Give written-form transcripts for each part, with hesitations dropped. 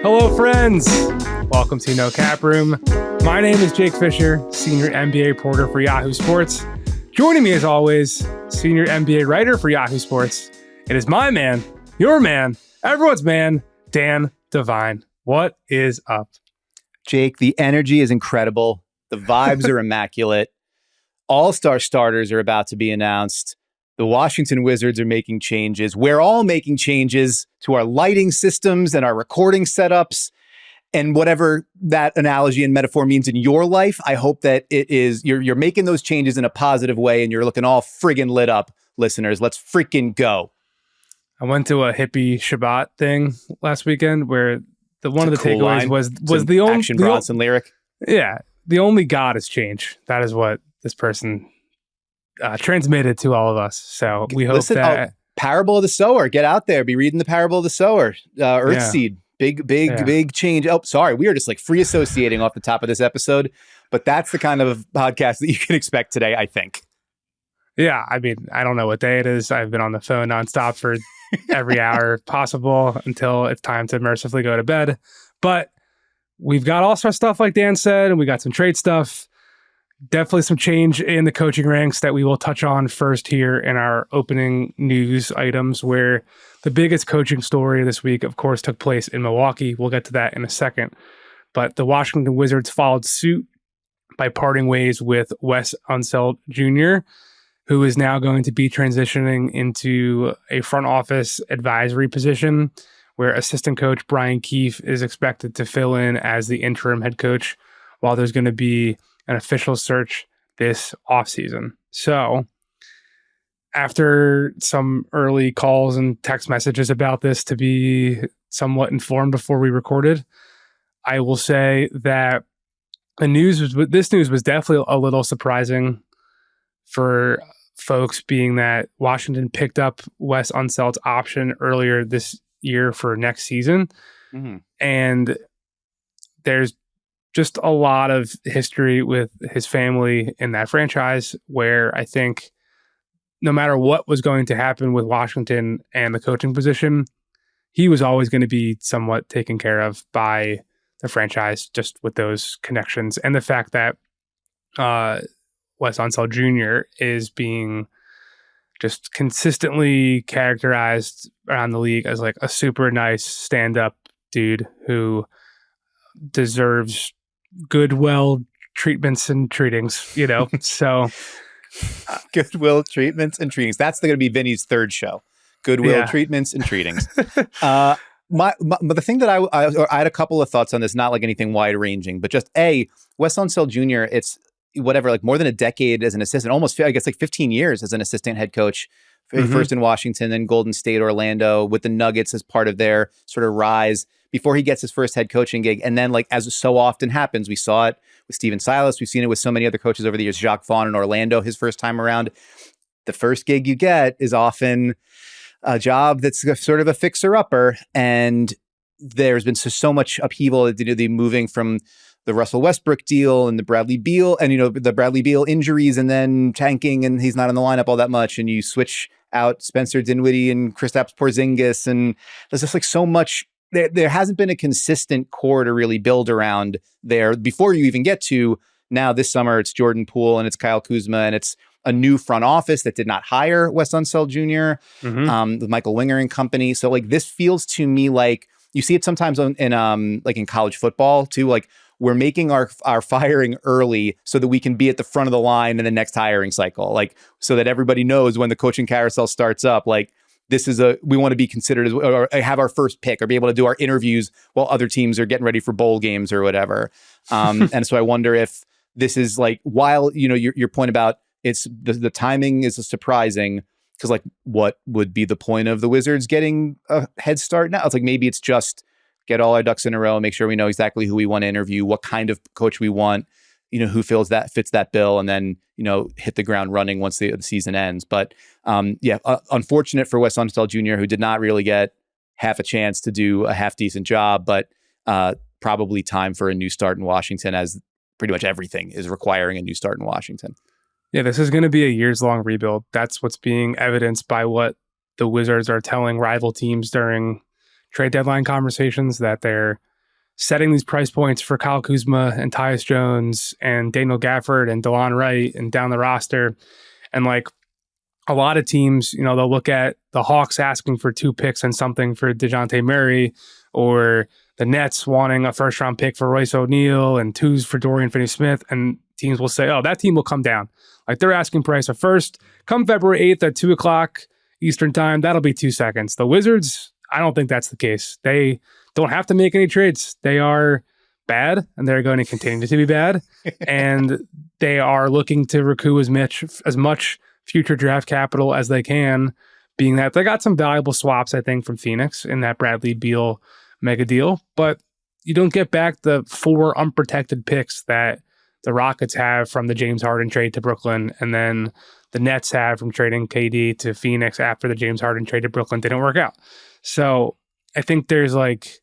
Hello, friends. Welcome to No Cap Room. My name is Jake Fischer, senior NBA reporter for Yahoo Sports. Joining me, as always, senior NBA writer for Yahoo Sports. It is my man, your man, everyone's man, Dan Devine. What is up? Jake, the energy is incredible. The vibes are immaculate. All-star starters are about to be announced. The Washington Wizards are making changes. We're all making changes to our lighting systems and our recording setups and whatever that analogy and metaphor means in your life. I hope that it is you're making those changes in a positive way and you're looking all friggin' lit up, listeners. Let's freaking go. I went to a hippie Shabbat thing last weekend where one of the cool takeaways line. was the only Action Bronson lyric. Yeah, the only God is change. That is what this person transmitted to all of us. So we hope that Parable of the Sower. Get out there. Be reading the Parable of the Sower. Earthseed. Big change. Oh, sorry. We are just like free associating off the top of this episode, but that's the kind of podcast that you can expect today, I think. Yeah, I mean, I don't know what day it is. I've been on the phone nonstop for every hour possible until it's time to mercifully go to bed. But we've got all-star stuff like Dan said, and we got some trade stuff. Definitely some change in the coaching ranks that we will touch on first here in our opening news items, where the biggest coaching story this week, of course, took place in Milwaukee. We'll get to that in a second. But the Washington Wizards followed suit by parting ways with Wes Unseld Jr., who is now going to be transitioning into a front office advisory position where assistant coach Brian Keefe is expected to fill in as the interim head coach while there's going to be an official search this offseason. So after some early calls and text messages about this to be somewhat informed before we recorded, I will say that this news was definitely a little surprising for folks, being that Washington picked up Wes Unseld's option earlier this year for next season. Mm-hmm. And there's just a lot of history with his family in that franchise where I think no matter what was going to happen with Washington and the coaching position, he was always going to be somewhat taken care of by the franchise just with those connections. And the fact that Wes Unseld Jr. is being just consistently characterized around the league as like a super nice stand-up dude who deserves goodwill treatments and treatings, you know? So goodwill treatments and treatings. That's going to be Vinny's third show. Goodwill treatments and treatings. But the thing that I had a couple of thoughts on this, not like anything wide ranging, but just Wes Unseld Jr., it's whatever, like more than a decade as an assistant, almost, I guess like 15 years as an assistant head coach, first in Washington, then Golden State, Orlando, with the Nuggets as part of their sort of rise before he gets his first head coaching gig. And then, like, as so often happens, we saw it with Steven Silas. We've seen it with so many other coaches over the years. Jacques Vaughn in Orlando, his first time around. The first gig you get is often a job that's sort of a fixer-upper. And there's been so much upheaval, the moving from the Russell Westbrook deal and the Bradley Beal and, the Bradley Beal injuries and then tanking and he's not in the lineup all that much. And you switch out Spencer Dinwiddie and Kristaps Porzingis. And there's just like so much. There hasn't been a consistent core to really build around there before you even get to now this summer. It's Jordan Poole and it's Kyle Kuzma and it's a new front office that did not hire Wes Unseld Jr., with Michael Winger and company. So like this feels to me like you see it sometimes in college football too. Like we're making our firing early so that we can be at the front of the line in the next hiring cycle. Like so that everybody knows when the coaching carousel starts up, like, we want to be considered as, or have our first pick or be able to do our interviews while other teams are getting ready for bowl games or whatever. And so I wonder if this is like, while, your point about it's the timing is surprising because like, what would be the point of the Wizards getting a head start now? It's like, maybe it's just get all our ducks in a row, make sure we know exactly who we want to interview, what kind of coach we want, who fits that bill, and then, hit the ground running once the season ends. But unfortunate for Wes Unseld Jr., who did not really get half a chance to do a half decent job, but probably time for a new start in Washington, as pretty much everything is requiring a new start in Washington. Yeah, this is going to be a years-long rebuild. That's what's being evidenced by what the Wizards are telling rival teams during trade deadline conversations, that they're setting these price points for Kyle Kuzma and Tyus Jones and Daniel Gafford and DeLon Wright and down the roster. And like a lot of teams, you know, they'll look at the Hawks asking for 2 picks and something for DeJounte Murray, or the Nets wanting a first round pick for Royce O'Neal and 2s for Dorian Finney-Smith. And teams will say, oh, that team will come down. Like they're asking price of first come February 8th at 2:00 Eastern time. That'll be 2 seconds. The Wizards, I don't think that's the case. They don't have to make any trades. They are bad, and they're going to continue to be bad. And they are looking to recoup as much future draft capital as they can, being that they got some valuable swaps, I think, from Phoenix in that Bradley Beal mega deal. But you don't get back the 4 unprotected picks that the Rockets have from the James Harden trade to Brooklyn, and then the Nets have from trading KD to Phoenix after the James Harden trade to Brooklyn didn't work out. So I think there's like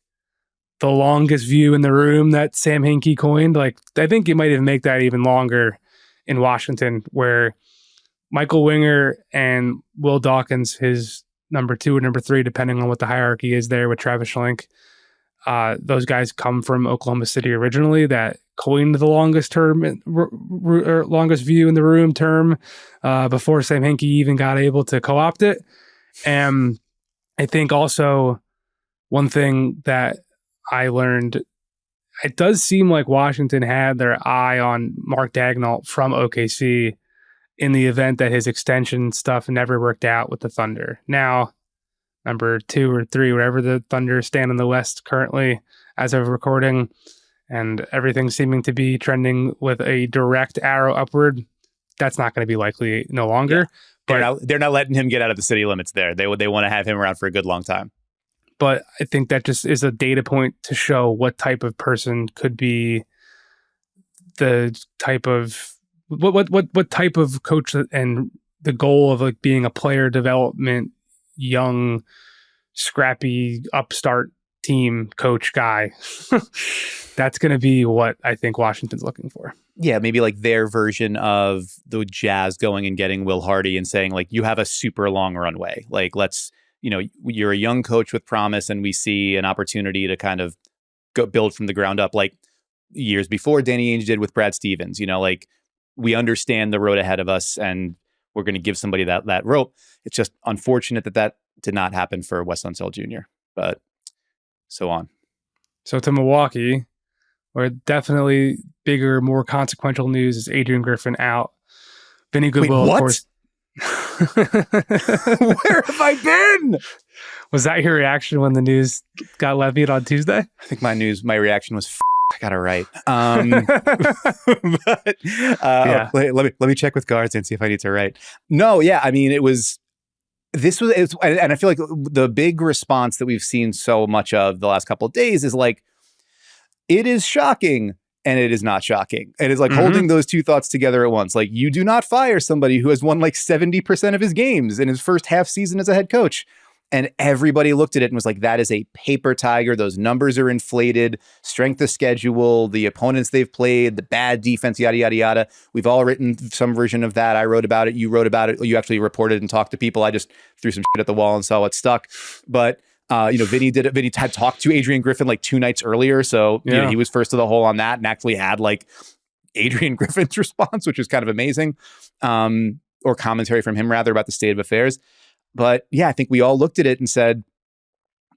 the longest view in the room that Sam Hinkie coined. Like, I think you might even make that even longer in Washington, where Michael Winger and Will Dawkins, his number 2 or number 3, depending on what the hierarchy is there with Travis Schlenk, those guys come from Oklahoma City originally, that coined the longest term, or longest view in the room term before Sam Hinkie even got able to co-opt it. And I think also one thing that I learned, it does seem like Washington had their eye on Mark Daigneault from OKC in the event that his extension stuff never worked out with the Thunder. Now, number 2 or 3, wherever the Thunder stand in the West currently as of recording, and everything seeming to be trending with a direct arrow upward, that's not going to be likely no longer. Yeah. They're not letting him get out of the city limits there. They want to have him around for a good long time. But I think that just is a data point to show what type of person could be the type of what type of coach, and the goal of like being a player development, young, scrappy, upstart team coach guy. That's going to be what I think Washington's looking for. Yeah, maybe like their version of the Jazz going and getting Will Hardy and saying, like, you have a super long runway. Like, let's, you know, you're a young coach with promise, and we see an opportunity to kind of go build from the ground up, like years before Danny Ainge did with Brad Stevens. You know, like, we understand the road ahead of us, and we're going to give somebody that rope. It's just unfortunate that did not happen for Wes Unseld Jr., but so on. So to Milwaukee, where definitely bigger, more consequential news is Adrian Griffin out. Vinny Goodwill, wait, what? Of course. Where have I been? Was that your reaction when the news got levied on Tuesday? I think my reaction was, I got it right. But yeah. Let me check with guards and see if I need to write. No, yeah, I mean, it was, and I feel like the big response that we've seen so much of the last couple of days is like, it is shocking and it is not shocking. And it's like holding those two thoughts together at once. Like, you do not fire somebody who has won like 70% of his games in his first half season as a head coach. And everybody looked at it and was like, that is a paper tiger. Those numbers are inflated. Strength of schedule, the opponents they've played, the bad defense, yada, yada, yada. We've all written some version of that. I wrote about it. You wrote about it. You actually reported and talked to people. I just threw some shit at the wall and saw what stuck. But, Vinny did it. Vinny had talked to Adrian Griffin like 2 nights earlier. So you know, he was first to the hole on that and actually had like Adrian Griffin's response, which was kind of amazing. Or commentary from him rather about the state of affairs. But yeah, I think we all looked at it and said,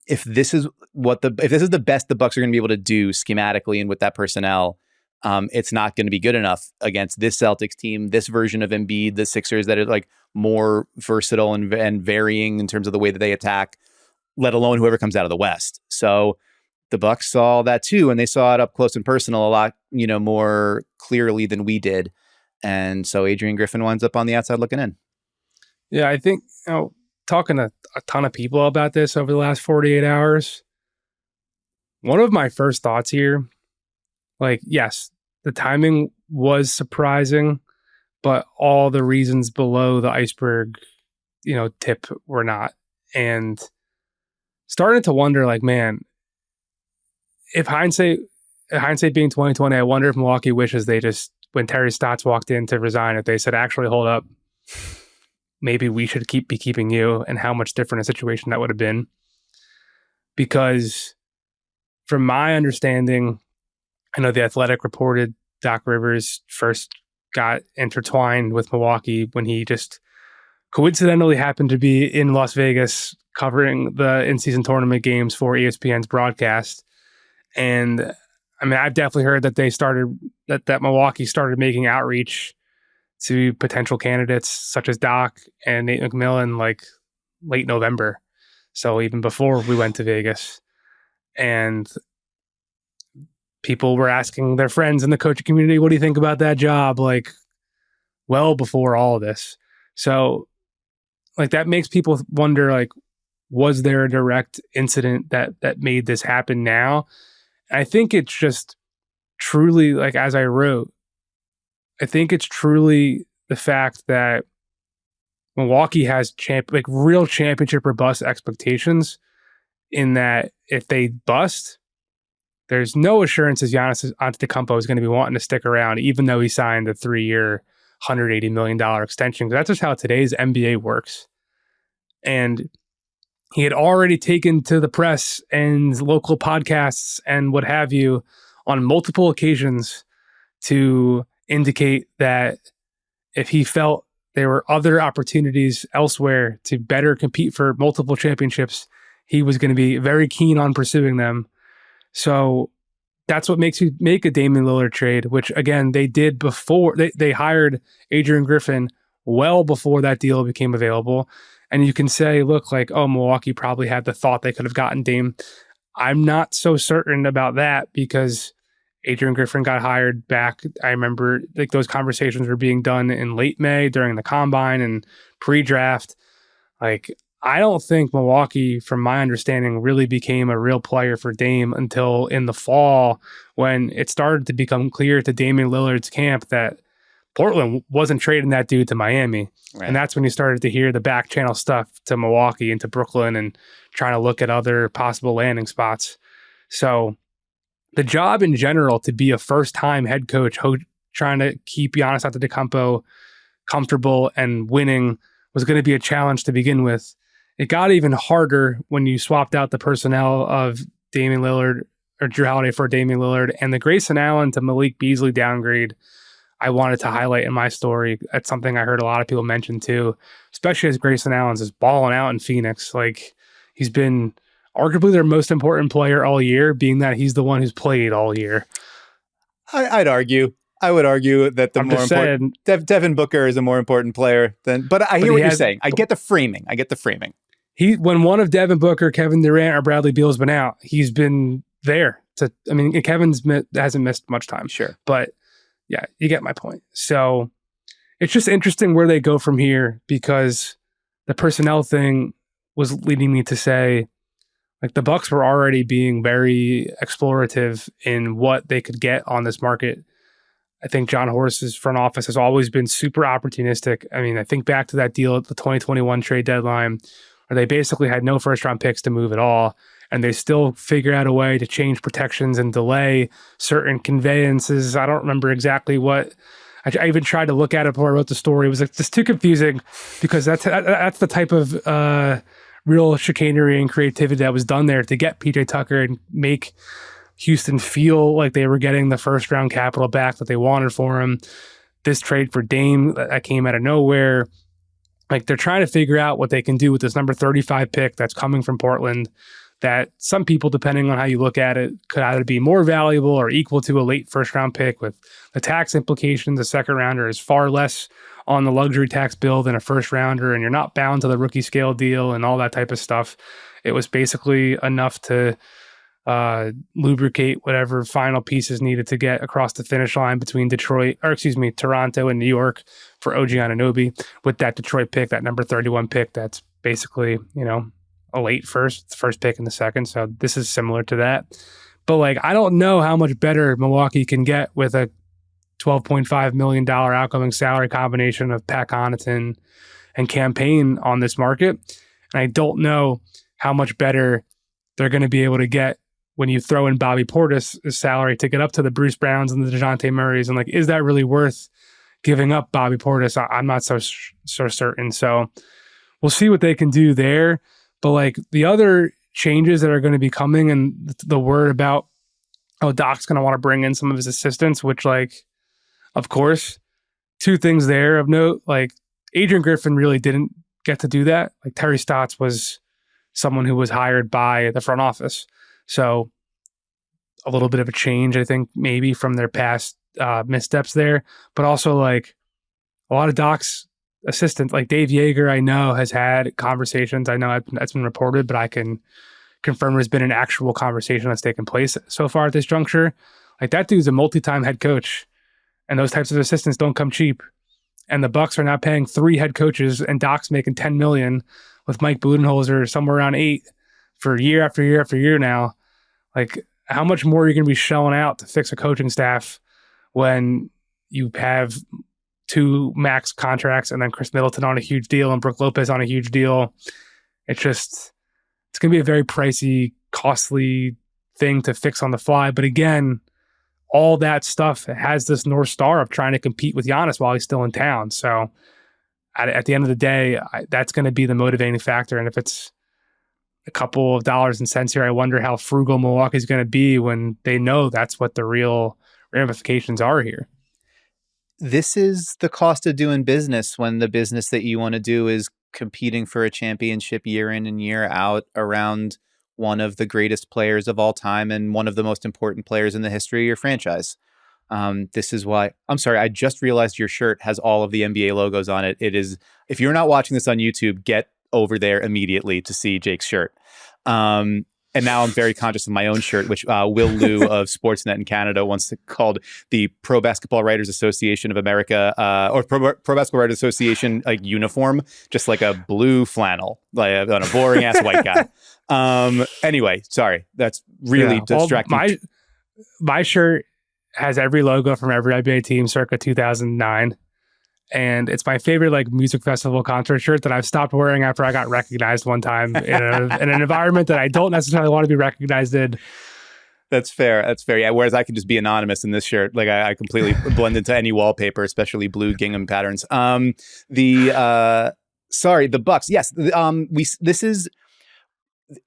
if this is the best the Bucks are going to be able to do schematically and with that personnel, it's not going to be good enough against this Celtics team, this version of Embiid, the Sixers that are like more versatile and varying in terms of the way that they attack, let alone whoever comes out of the West. So the Bucks saw that too, and they saw it up close and personal a lot, more clearly than we did. And so Adrian Griffin winds up on the outside looking in. Yeah, I think, talking to a ton of people about this over the last 48 hours, one of my first thoughts here, like, yes, the timing was surprising, but all the reasons below the iceberg, tip were not. And starting to wonder, like, man, if hindsight being 2020, I wonder if Milwaukee wishes they just, when Terry Stotts walked in to resign, if they said, actually, hold up, maybe we should be keeping you, and how much different a situation that would have been. Because from my understanding, I know The Athletic reported Doc Rivers first got intertwined with Milwaukee when he just coincidentally happened to be in Las Vegas covering the in-season tournament games for ESPN's broadcast. And I mean, I've definitely heard that that Milwaukee started making outreach to potential candidates such as Doc and Nate McMillan like late November. So even before we went to Vegas. And people were asking their friends in the coaching community, what do you think about that job? Like, well before all of this. So like that makes people wonder, like, was there a direct incident that made this happen now? I think it's just truly, like, as I wrote, I think it's truly the fact that Milwaukee has real championship or bust expectations, in that if they bust, there's no assurances Giannis Antetokounmpo is going to be wanting to stick around, even though he signed a 3-year, $180 million extension. That's just how today's NBA works. And he had already taken to the press and local podcasts and what have you on multiple occasions to indicate that if he felt there were other opportunities elsewhere to better compete for multiple championships, he was going to be very keen on pursuing them. So that's what makes you make a Damian Lillard trade, which again, they did before they hired Adrian Griffin well before that deal became available. And you can say, look, like, oh, Milwaukee probably had the thought they could have gotten Dame. I'm not so certain about that, because Adrian Griffin got hired back. I remember like those conversations were being done in late May during the combine and pre-draft. Like, I don't think Milwaukee, from my understanding, really became a real player for Dame until in the fall, when it started to become clear to Damian Lillard's camp that Portland wasn't trading that dude to Miami. Right. And that's when you started to hear the back channel stuff to Milwaukee and to Brooklyn and trying to look at other possible landing spots. So the job in general to be a first-time head coach trying to keep Giannis Antetokounmpo comfortable and winning was going to be a challenge to begin with. It got even harder when you swapped out the personnel of Damian Lillard or Drew Holiday for Damian Lillard, and the Grayson Allen to Malik Beasley downgrade I wanted to highlight in my story. That's something I heard a lot of people mention too, especially as Grayson Allen's is balling out in Phoenix. Like, he's been arguably their most important player all year, being that he's the one who's played all year. I would argue that the more important Devin Booker is a more important player than. But I hear what you're saying. I get the framing. When one of Devin Booker, Kevin Durant, or Bradley Beal's been out, he's been there. Kevin's hasn't missed much time. Sure, but yeah, you get my point. So it's just interesting where they go from here, because the personnel thing was leading me to say, like, the Bucks were already being very explorative in what they could get on this market. I think John Horst's front office has always been super opportunistic. I mean, I think back to that deal at the 2021 trade deadline, where they basically had no first-round picks to move at all, and they still figure out a way to change protections and delay certain conveyances. I don't remember exactly what. I even tried to look at it before I wrote the story. It was like just too confusing, because that's the type of real chicanery and creativity that was done there to get PJ Tucker and make Houston feel like they were getting the first-round capital back that they wanted for him. This trade for Dame that came out of nowhere. Like, they're trying to figure out what they can do with this number 35 pick that's coming from Portland, that some people, depending on how you look at it, could either be more valuable or equal to a late first-round pick. With the tax implications, a second-rounder is far less on the luxury tax bill than a first-rounder, and you're not bound to the rookie scale deal and all that type of stuff. It was basically enough to lubricate whatever final pieces needed to get across the finish line between Toronto and New York for OG Anunoby with that Detroit pick, that number 31 pick. That's basically, a late first pick in the second. So this is similar to that. But like, I don't know how much better Milwaukee can get with a $12.5 million outgoing salary combination of Pat Connaughton and Campaign on this market. And I don't know how much better they're going to be able to get when you throw in Bobby Portis' salary to get up to the Bruce Browns and the DeJounte Murrays. And like, is that really worth giving up Bobby Portis? I'm not so certain. So we'll see what they can do there. But like, the other changes that are going to be coming, and the word about Doc's going to want to bring in some of his assistants, which, like, of course, two things there of note. Like, Adrian Griffin really didn't get to do that. Like, Terry Stotts was someone who was hired by the front office. So a little bit of a change, I think, maybe from their past missteps there. But also, like, a lot of Doc's assistants, like Dave Yeager, I know, has had conversations. I know that's been reported, but I can confirm there's been an actual conversation that's taken place so far at this juncture. Like, that dude's a multi-time head coach, and those types of assistants don't come cheap. And the Bucks are now paying 3 head coaches, and Doc's making $10 million with Mike Budenholzer somewhere around 8 for year after year after year now. Like, how much more are you going to be shelling out to fix a coaching staff when you have 2 max contracts and then Chris Middleton on a huge deal and Brook Lopez on a huge deal? It's going to be a very pricey, costly thing to fix on the fly. But again, all that stuff has this North Star of trying to compete with Giannis while he's still in town. So at the end of the day, that's going to be the motivating factor. And if it's a couple of dollars and cents here, I wonder how frugal Milwaukee's going to be when they know that's what the real ramifications are here. This is the cost of doing business when the business that you want to do is competing for a championship year in and year out around one of the greatest players of all time and one of the most important players in the history of your franchise. This is why, I'm sorry, I just realized your shirt has all of the NBA logos on it. It is, if you're not watching this on YouTube, get over there immediately to see Jake's shirt. And now I'm very conscious of my own shirt, which Will Liu of Sportsnet in Canada once called the Pro Basketball Writers Association of America, or Pro Basketball Writers Association, like, uniform, just like a blue flannel, like on a boring ass white guy. Anyway, sorry, that's really distracting. My shirt has every logo from every NBA team circa 2009. And it's my favorite, like, music festival concert shirt that I've stopped wearing after I got recognized one time in an environment that I don't necessarily want to be recognized in. That's fair. That's fair. Yeah. Whereas I can just be anonymous in this shirt. Like, I completely blend into any wallpaper, especially blue gingham patterns. The Bucks. Yes. This is,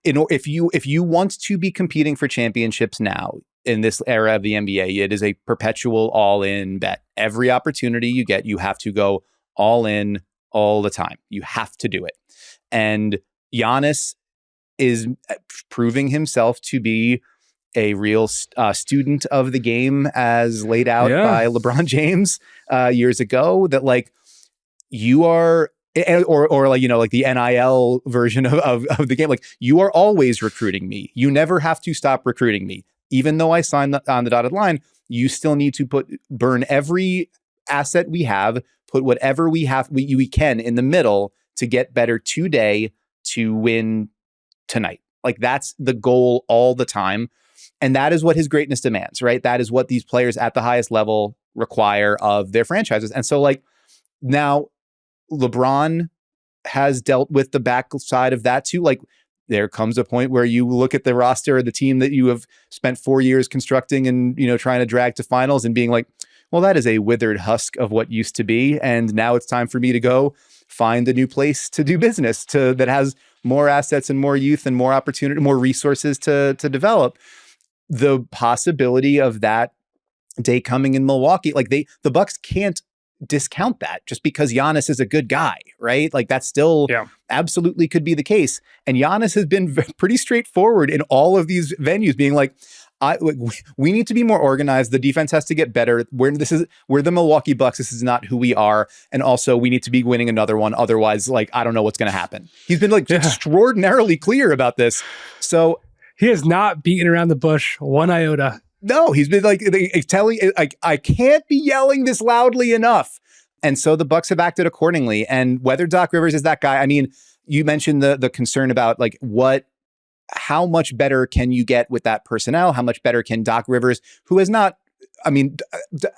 if you want to be competing for championships now, in this era of the NBA, it is a perpetual all-in bet. Every opportunity you get, you have to go all in all the time. You have to do it. And Giannis is proving himself to be a real student of the game, as laid out by LeBron James years ago, that, like, you are, or like, you know, like the NIL version of the game, like, you are always recruiting me. You never have to stop recruiting me. Even though I signed on the dotted line, you still need to burn every asset we have, put whatever we can in the middle to get better today to win tonight. Like, that's the goal all the time. And that is what his greatness demands, right? That is what these players at the highest level require of their franchises. And so, like, now LeBron has dealt with the backside of that too. Like, there comes a point where you look at the roster of the team that you have spent 4 years constructing and, you know, trying to drag to finals, and being like, well, that is a withered husk of what used to be. And now it's time for me to go find a new place to do business that has more assets and more youth and more opportunity, more resources to develop. The possibility of that day coming in Milwaukee, like, the Bucks can't discount that just because Giannis is a good guy, right? Like, that still absolutely could be the case. And Giannis has been pretty straightforward in all of these venues, being like, we need to be more organized. The defense has to get better. We're the Milwaukee Bucks. This is not who we are. And also, we need to be winning another one. Otherwise, like, I don't know what's going to happen. He's been, like, extraordinarily clear about this. So he has not beaten around the bush one iota. No, he's been, like, telling, like, I can't be yelling this loudly enough. And so the Bucks have acted accordingly. And whether Doc Rivers is that guy, I mean, you mentioned the concern about, like, how much better can you get with that personnel? How much better can Doc Rivers, who has not, I mean,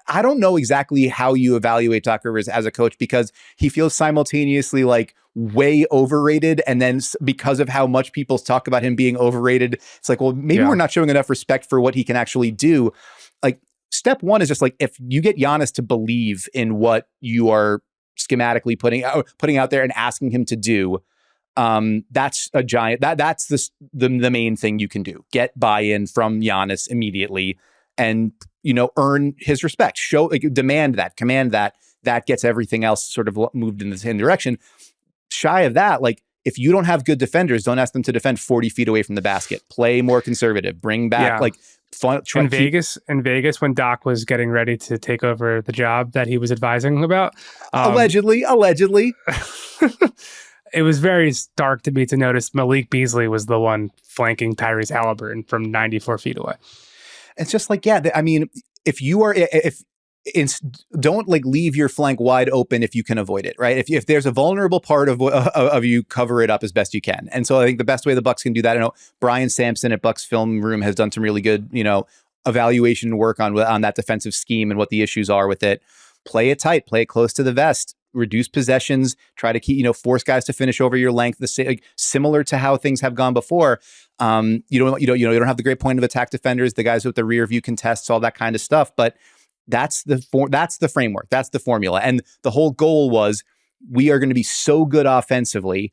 I don't know exactly how you evaluate Doc Rivers as a coach, because he feels simultaneously, like, way overrated. And then because of how much people talk about him being overrated, it's like, well, maybe we're not showing enough respect for what he can actually do. Like, step one is just, like, if you get Giannis to believe in what you are schematically putting out there and asking him to do, That's a giant. That's the main thing you can do. Get buy-in from Giannis immediately, and earn his respect. Demand that, command that. That gets everything else sort of moved in the same direction. Shy of that, if you don't have good defenders, don't ask them to defend 40 feet away from the basket. Play more conservative. Bring back fun. In Vegas, when Doc was getting ready to take over the job that he was advising about, allegedly. It was very stark to me to notice Malik Beasley was the one flanking Tyrese Halliburton from 94 feet away. It's just don't leave your flank wide open if you can avoid it, right? If there's a vulnerable part of you, cover it up as best you can. And so I think the best way the Bucks can do that, Brian Sampson at Bucks Film Room has done some really good, evaluation work on that defensive scheme and what the issues are with it. Play it tight, play it close to the vest, reduce possessions, try to keep, force guys to finish over your length, similar to how things have gone before. You don't have the great point of attack defenders, the guys with the rear view contests, all that kind of stuff, but that's the framework. That's the formula. And the whole goal was we are going to be so good offensively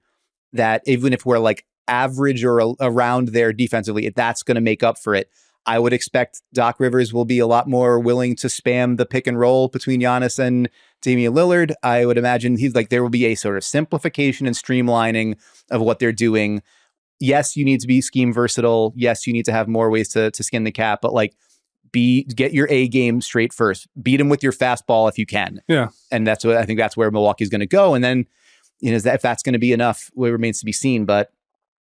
that even if we're average or around there defensively, that's going to make up for it. I would expect Doc Rivers will be a lot more willing to spam the pick and roll between Giannis and Damian Lillard. I would imagine there will be a sort of simplification and streamlining of what they're doing. Yes, you need to be scheme versatile. Yes, you need to have more ways to skin the cat, but get your A game straight first. Beat him with your fastball if you can. Yeah. And that's where Milwaukee's going to go. And then, if that's going to be enough, it remains to be seen. But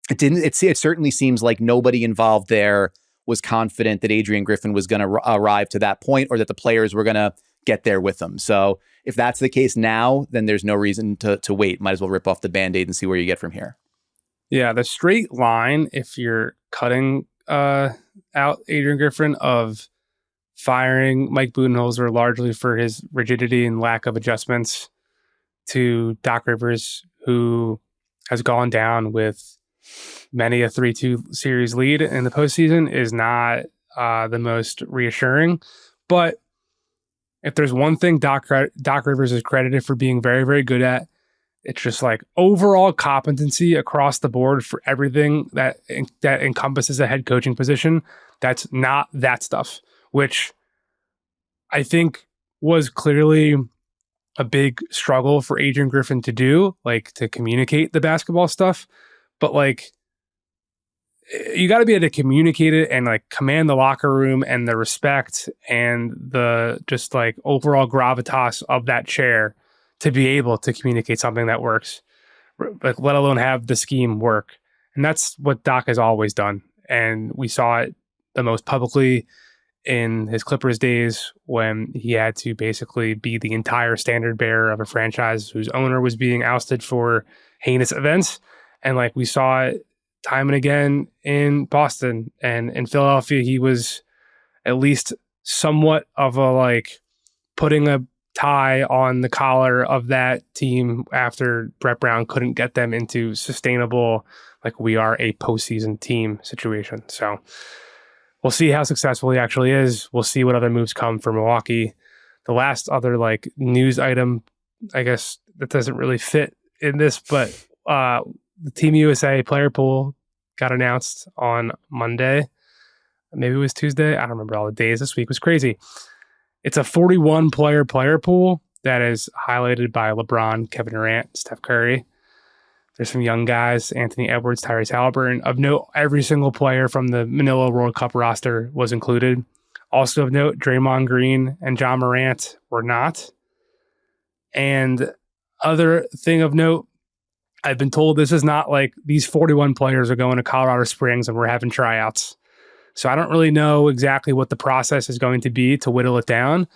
it certainly seems like nobody involved there was confident that Adrian Griffin was going to arrive to that point, or that the players were going to get there with them. So if that's the case now, then there's no reason to wait. Might as well rip off the Band-Aid and see where you get from here. Yeah, the straight line, if you're cutting out Adrian Griffin, of firing Mike Budenholzer largely for his rigidity and lack of adjustments, to Doc Rivers, who has gone down with many a 3-2 series lead in the postseason, is not the most reassuring. But if there's one thing Doc Rivers is credited for being very, very good at, it's just overall competency across the board for everything that encompasses a head coaching position. That's not that stuff, which I think was clearly a big struggle for Adrian Griffin to do, to communicate the basketball stuff. But you got to be able to communicate it and command the locker room and the respect and the just overall gravitas of that chair to be able to communicate something that works, let alone have the scheme work. And that's what Doc has always done. And we saw it the most publicly in his Clippers days, when he had to basically be the entire standard bearer of a franchise whose owner was being ousted for heinous events. And we saw it time and again in Boston and in Philadelphia. He was at least somewhat of a putting a tie on the collar of that team after Brett Brown couldn't get them into sustainable, we are a postseason team situation. So we'll see how successful he actually is. We'll see what other moves come for Milwaukee. The last other news item, I guess that doesn't really fit in this, but the Team USA player pool got announced on Monday. Maybe it was Tuesday. I don't remember all the days. This week was crazy. It's a 41 player pool that is highlighted by LeBron, Kevin Durant, Steph Curry. There's some young guys, Anthony Edwards, Tyrese Halliburton. Of note, every single player from the Manila World Cup roster was included. Also of note, Draymond Green and John Morant were not. And other thing of note, I've been told this is not these 41 players are going to Colorado Springs and we're having tryouts. So I don't really know exactly what the process is going to be to whittle it down.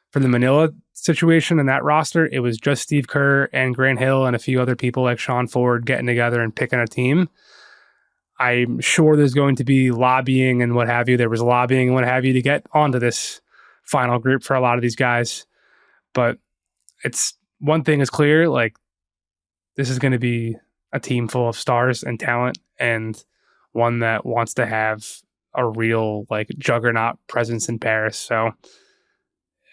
For the Manila situation and that roster, it was just Steve Kerr and Grant Hill and a few other people like Sean Ford getting together and picking a team. I'm sure there's going to be lobbying and what have you. There was lobbying and what have you to get onto this final group for a lot of these guys. But it's one thing is clear, this is going to be a team full of stars and talent, and one that wants to have a real juggernaut presence in Paris. So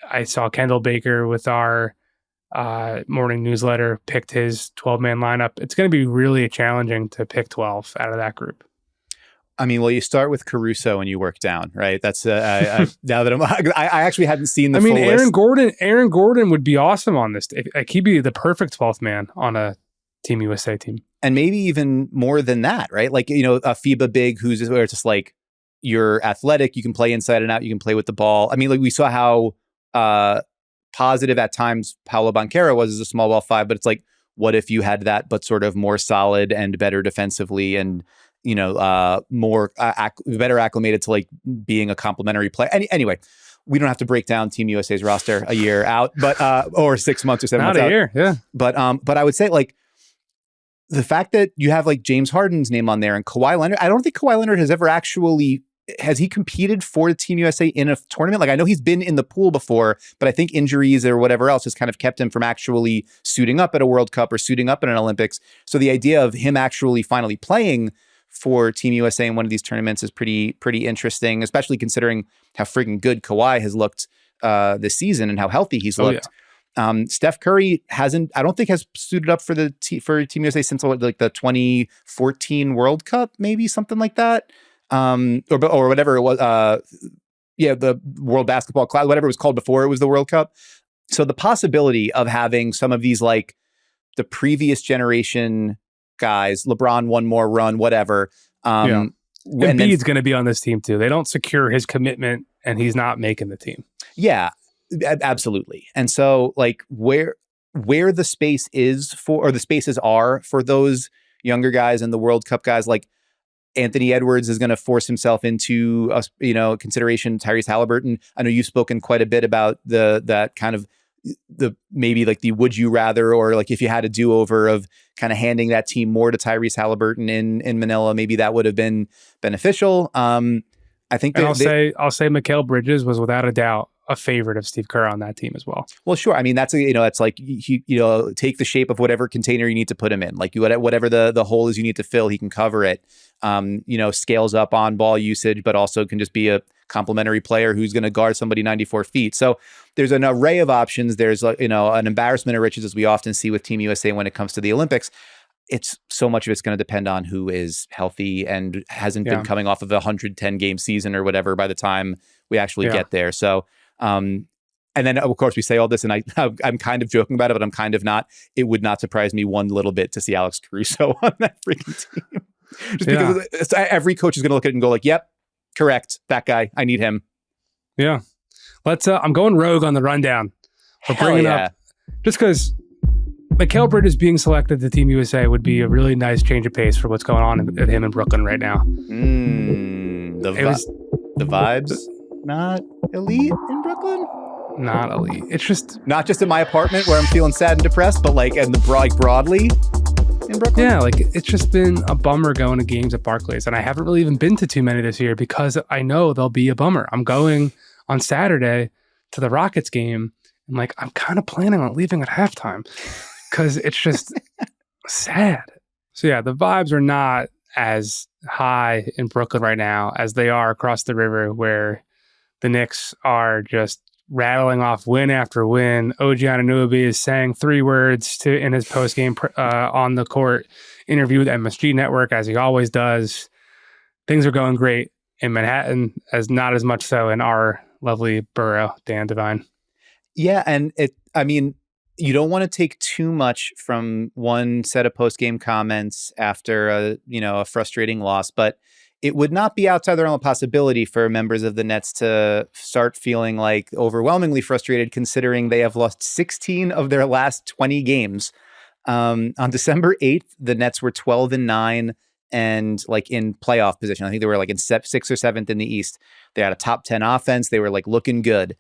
I saw Kendall Baker with our morning newsletter picked his 12-man lineup. It's going to be really challenging to pick 12 out of that group. I mean, well, you start with Caruso and you work down, right? That's now that I actually hadn't seen the full list. Aaron Gordon would be awesome on this. Like, he'd be the perfect 12th man on a Team USA team. And maybe even more than that, right? Like, you know, a FIBA big who's where it's just like, you're athletic, you can play inside and out, you can play with the ball. I mean, like we saw how positive at times Paolo Banchero was as a small ball five, but it's like, what if you had that, but sort of more solid and better defensively and, you know, more better acclimated to like being a complementary player. Anyway, we don't have to break down Team USA's roster a year out, but or 6 months or 7 months out. Not a year, yeah. But I would say like the fact that you have like James Harden's name on there and Kawhi Leonard, I don't think Kawhi Leonard has ever actually. Has he competed for Team USA in a tournament? Like, I know he's been in the pool before, but I think injuries or whatever else has kind of kept him from actually suiting up at a World Cup or suiting up at an Olympics. So the idea of him actually finally playing for Team USA in one of these tournaments is pretty interesting, especially considering how freaking good Kawhi has looked this season and how healthy he's looked. Yeah. Steph Curry I don't think has suited up for Team USA since like the 2014 World Cup, maybe something like that. Or whatever it was, the World Basketball Class, whatever it was called before it was the World Cup. So the possibility of having some of these like the previous generation guys, LeBron one more run, whatever. Embiid's going to be on this team too. They don't secure his commitment, and he's not making the team. Yeah, absolutely. And so like where the space is for, or the spaces are for those younger guys and the World Cup guys, like. Anthony Edwards is going to force himself into consideration. Tyrese Halliburton. I know you've spoken quite a bit about that kind of the maybe like the would you rather, or like if you had a do over of kind of handing that team more to Tyrese Halliburton in Manila, maybe that would have been beneficial. I think that I'll say Mikal Bridges was without a doubt a favorite of Steve Kerr on that team as well. Well, sure. I mean, that's it's like take the shape of whatever container you need to put him in. Like whatever the hole is you need to fill, he can cover it. Scales up on ball usage, but also can just be a complementary player who's going to guard somebody 94 feet. So there's an array of options. There's an embarrassment of riches, as we often see with Team USA when it comes to the Olympics. It's so much of it's going to depend on who is healthy and hasn't been coming off of a 110 game season or whatever by the time we actually get there. So, and then of course we say all this, and I'm kind of joking about it, but I'm kind of not. It would not surprise me one little bit to see Alex Caruso on that freaking team. Just because every coach is going to look at it and go like, yep, correct. That guy, I need him. Yeah. Let's, I'm going rogue on the rundown. We're bringing up, just because Mikal Bridges being selected to Team USA would be a really nice change of pace for what's going on with him in Brooklyn right now. The vibes not elite in Brooklyn? Not elite. It's just... Not just in my apartment where I'm feeling sad and depressed, but like broadly in Brooklyn? Yeah, like it's just been a bummer going to games at Barclays. And I haven't really even been to too many this year because I know they'll be a bummer. I'm going on Saturday to the Rockets game. And like, I'm kind of planning on leaving at halftime because it's just sad. So yeah, the vibes are not as high in Brooklyn right now as they are across the river, where the Knicks are just rattling off win after win. OG Anunoby is saying 3 words in his post-game on the court interview with MSG Network, as he always does. Things are going great in Manhattan, as not as much so in our lovely borough, Dan Devine. Yeah, and you don't want to take too much from one set of post-game comments after a frustrating loss, but it would not be outside the realm of possibility for members of the Nets to start feeling like overwhelmingly frustrated, considering they have lost 16 of their last 20 games. On December 8th, the Nets were 12-9 and like in playoff position. I think they were like in 6th or 7th in the East. They had a top 10 offense. They were like looking good.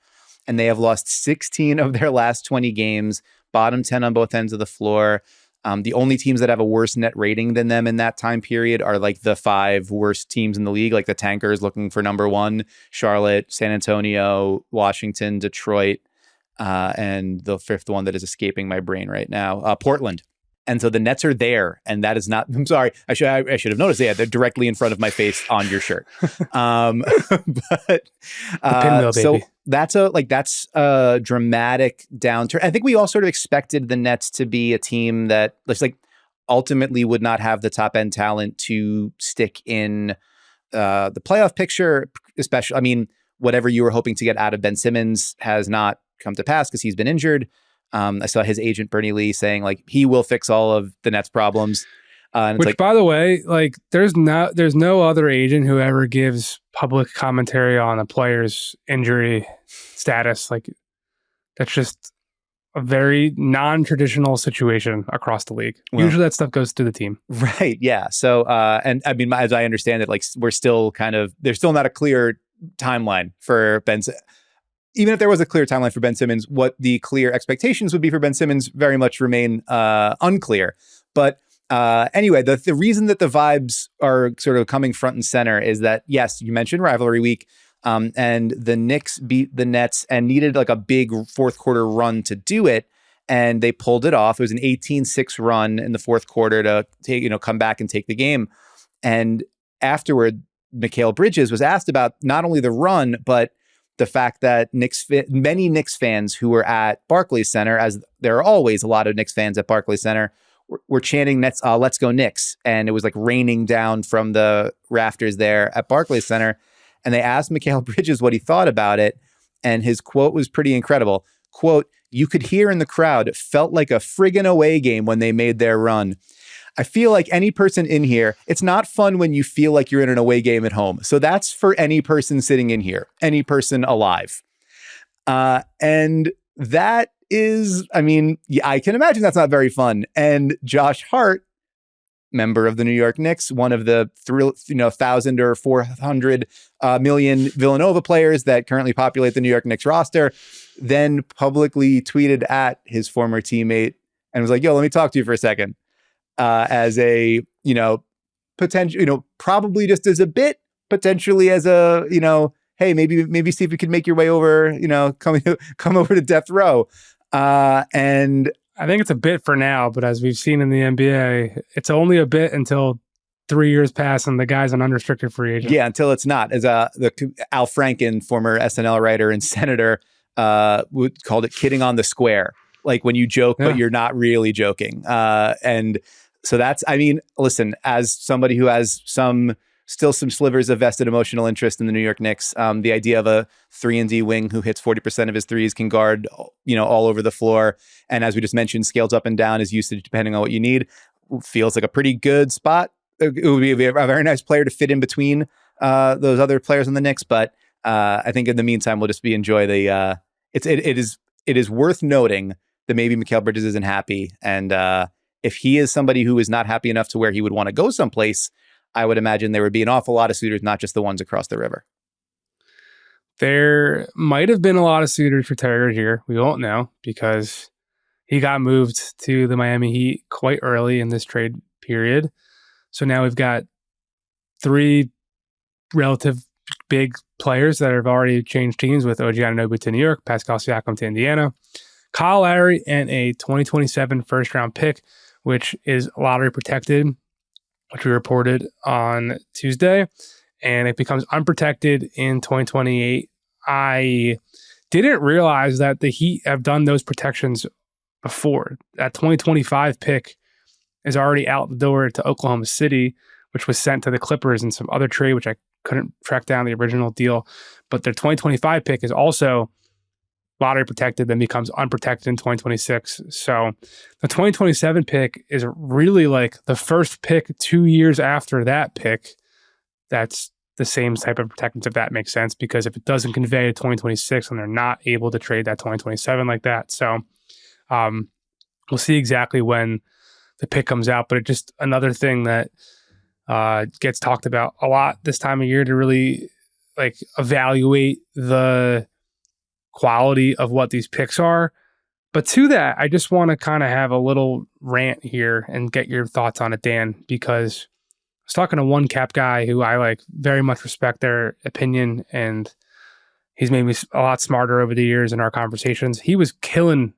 And they have lost 16 of their last 20 games, bottom 10 on both ends of the floor. The only teams that have a worse net rating than them in that time period are like the 5 worst teams in the league, like the tankers looking for number 1, Charlotte, San Antonio, Washington, Detroit, and the 5th one that is escaping my brain right now, Portland. And so the Nets are there, and that is not, I'm sorry, I should have noticed, they're directly in front of my face on your shirt. The pinwheel, baby. that's a dramatic downturn. I think we all sort of expected the Nets to be a team that like ultimately would not have the top end talent to stick in the playoff picture, especially. I mean, whatever you were hoping to get out of Ben Simmons has not come to pass because he's been injured. I saw his agent Bernie Lee saying like he will fix all of the Nets' problems. And which, by the way, like there's no other agent who ever gives public commentary on a player's injury status. Like that's just a very non-traditional situation across the league. Well, usually that stuff goes to the team. Right. Yeah. So, and I mean, as I understand it, like there's still not a clear timeline for Ben. Even if there was a clear timeline for Ben Simmons, what the clear expectations would be for Ben Simmons very much remain unclear. But anyway, the reason that the vibes are sort of coming front and center is that, yes, you mentioned rivalry week. And the Knicks beat the Nets and needed like a big fourth quarter run to do it. And they pulled it off. It was an 18-6 run in the fourth quarter to come back and take the game. And afterward, Mikal Bridges was asked about not only the run, but the fact that many Knicks fans who were at Barclays Center, as there are always a lot of Knicks fans at Barclays Center, were chanting Nets, "Let's go Knicks." And it was like raining down from the rafters there at Barclays Center. And they asked Mikal Bridges what he thought about it. And his quote was pretty incredible. Quote, "You could hear in the crowd, it felt like a friggin' away game when they made their run. I feel like any person in here, it's not fun when you feel like you're in an away game at home. So that's for any person sitting in here, any person alive." And that is, I mean, yeah, I can imagine that's not very fun. And Josh Hart, member of the New York Knicks, one of the 1,000 or 400 million Villanova players that currently populate the New York Knicks roster, then publicly tweeted at his former teammate and was like, "Yo, let me talk to you for a second." As a, potential, probably just as a bit, potentially as a, hey, maybe see if you can make your way over, come over to death row. And I think it's a bit for now, but as we've seen in the NBA, it's only a bit until 3 years pass and the guy's an unrestricted free agent. Yeah, until it's not. As the Al Franken, former SNL writer and senator, called it kidding on the square. Like when you joke, but you're not really joking. And so that's, I mean, listen, as somebody who has still some slivers of vested emotional interest in the New York Knicks, the idea of a 3-and-D wing who hits 40% of his threes, can guard, all over the floor. And as we just mentioned, scales up and down his usage depending on what you need, feels like a pretty good spot. It would be a very nice player to fit in between those other players on the Knicks. But I think in the meantime, we'll just enjoy the, it is worth noting that maybe Mikal Bridges isn't happy. And if he is somebody who is not happy enough to where he would want to go someplace, I would imagine there would be an awful lot of suitors, not just the ones across the river. There might have been a lot of suitors for Terry Rozier. We won't know because he got moved to the Miami Heat quite early in this trade period. So now we've got 3 relative big players that have already changed teams, with OG Anunoby to New York, Pascal Siakam to Indiana, Kyle Lowry, and a 2027 first-round pick, which is lottery protected, which we reported on Tuesday, and it becomes unprotected in 2028. I didn't realize that the Heat have done those protections before. That 2025 pick is already out the door to Oklahoma City, which was sent to the Clippers in some other trade, which I couldn't track down the original deal. But their 2025 pick is also lottery protected, then becomes unprotected in 2026. So the 2027 pick is really like the first pick 2 years after that pick. That's the same type of protections, if that makes sense, because if it doesn't convey to 2026, and they're not able to trade that 2027 like that. So we'll see exactly when the pick comes out, but it's just another thing that gets talked about a lot this time of year to really like evaluate the quality of what these picks are. But to that, I just want to kind of have a little rant here and get your thoughts on it, Dan, because I was talking to one cap guy who I like very much respect their opinion, and he's made me a lot smarter over the years in our conversations. He was killing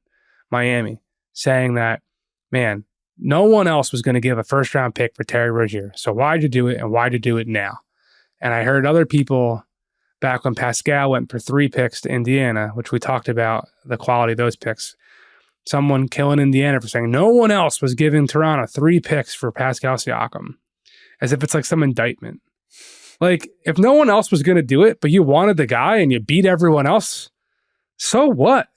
Miami, saying that, man, no one else was going to give a first round pick for Terry Rozier. So why'd you do it, and why'd you do it now? And I heard other people back when Pascal went for 3 picks to Indiana, which we talked about the quality of those picks. Someone killing Indiana for saying no one else was giving Toronto 3 picks for Pascal Siakam, as if it's like some indictment. Like, if no one else was going to do it, but you wanted the guy and you beat everyone else, so what?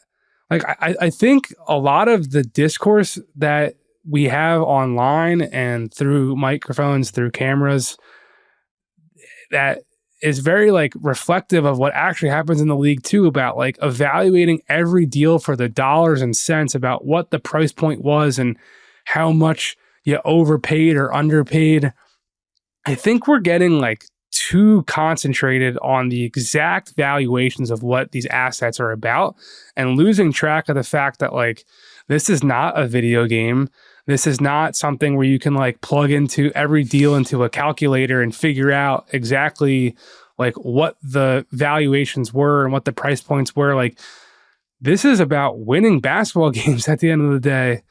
Like, I think a lot of the discourse that we have online and through microphones, through cameras, that is very like reflective of what actually happens in the league too, about like evaluating every deal for the dollars and cents, about what the price point was and how much you overpaid or underpaid. I think we're getting like too concentrated on the exact valuations of what these assets are about and losing track of the fact that like this is not a video game. This is not something where you can like plug into every deal into a calculator and figure out exactly like what the valuations were and what the price points were. Like, this is about winning basketball games at the end of the day.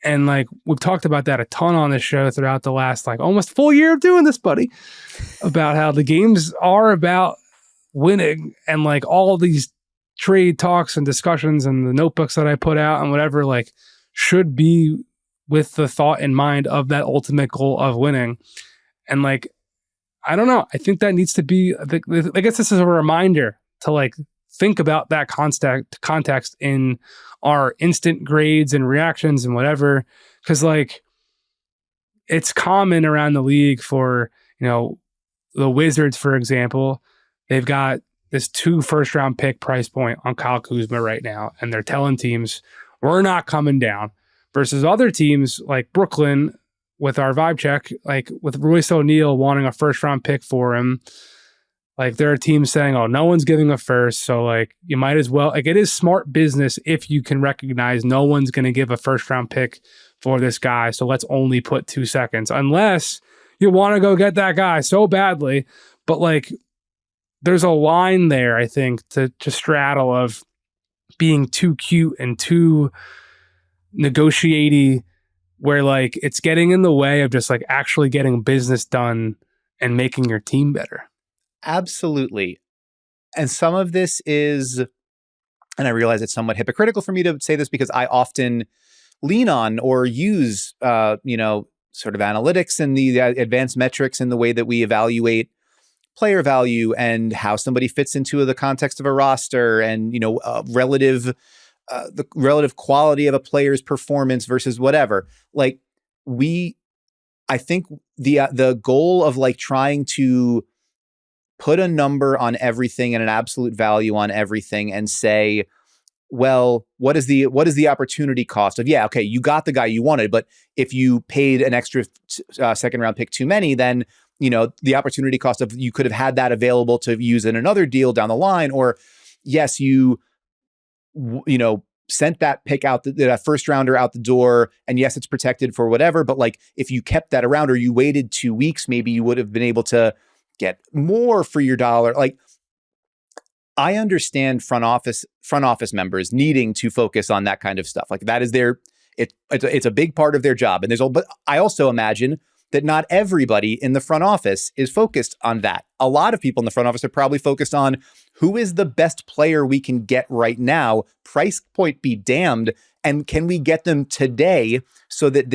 And like, we've talked about that a ton on this show throughout the last like almost full year of doing this, buddy, about how the games are about winning, and like all these trade talks and discussions and the notebooks that I put out and whatever, like, should be with the thought in mind of that ultimate goal of winning. And like, I don't know. I think that needs to be, I guess this is a reminder to like think about that context in our instant grades and reactions and whatever. Cause like, it's common around the league for, you know, the Wizards, for example, they've got this 2 first-round pick price point on Kyle Kuzma right now. And they're telling teams, we're not coming down. Versus other teams like Brooklyn with our vibe check, like with Royce O'Neal wanting a first-round pick for him. Like, there are teams saying, oh, no one's giving a first. So like, you might as well, like, it is smart business if you can recognize no one's going to give a first-round pick for this guy. So let's only put 2 seconds, unless you want to go get that guy so badly. But like, there's a line there, I think, to straddle of being too cute and too negotiating, where like it's getting in the way of just like actually getting business done and making your team better. Absolutely. And some of this is, and I realize it's somewhat hypocritical for me to say this because I often lean on or use, sort of analytics and the advanced metrics in the way that we evaluate player value and how somebody fits into the context of a roster and, the relative quality of a player's performance versus whatever. Like, I think the goal of like trying to put a number on everything and an absolute value on everything and say, well, what is the opportunity cost of, okay, you got the guy you wanted, but if you paid an extra second round pick too many, then, the opportunity cost of, you could have had that available to use in another deal down the line. Or yes, you sent that pick out, that first rounder out the door, and yes, it's protected for whatever. But like, if you kept that around or you waited 2 weeks, maybe you would have been able to get more for your dollar. Like, I understand front office members needing to focus on that kind of stuff. Like, that is it's a big part of their job. And but I also imagine that not everybody in the front office is focused on that. A lot of people in the front office are probably focused on who is the best player we can get right now, price point be damned, and can we get them today so that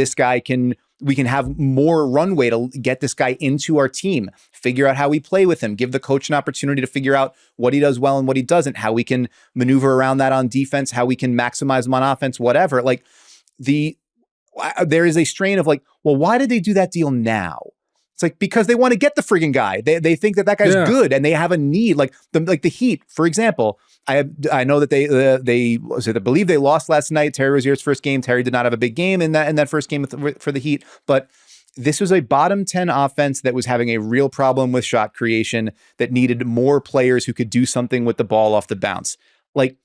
we can have more runway to get this guy into our team, figure out how we play with him, give the coach an opportunity to figure out what he does well and what he doesn't, how we can maneuver around that on defense, how we can maximize him on offense, whatever. Like, there is a strain of like, well, why did they do that deal now? It's like, because they want to get the friggin' guy. They think that guy's good and they have a need. Like the Heat, for example. I know that I believe they lost last night. Terry Rozier's first game. Terry did not have a big game in that first game for the Heat, but this was a bottom 10 offense that was having a real problem with shot creation, that needed more players who could do something with the ball off the bounce. Like,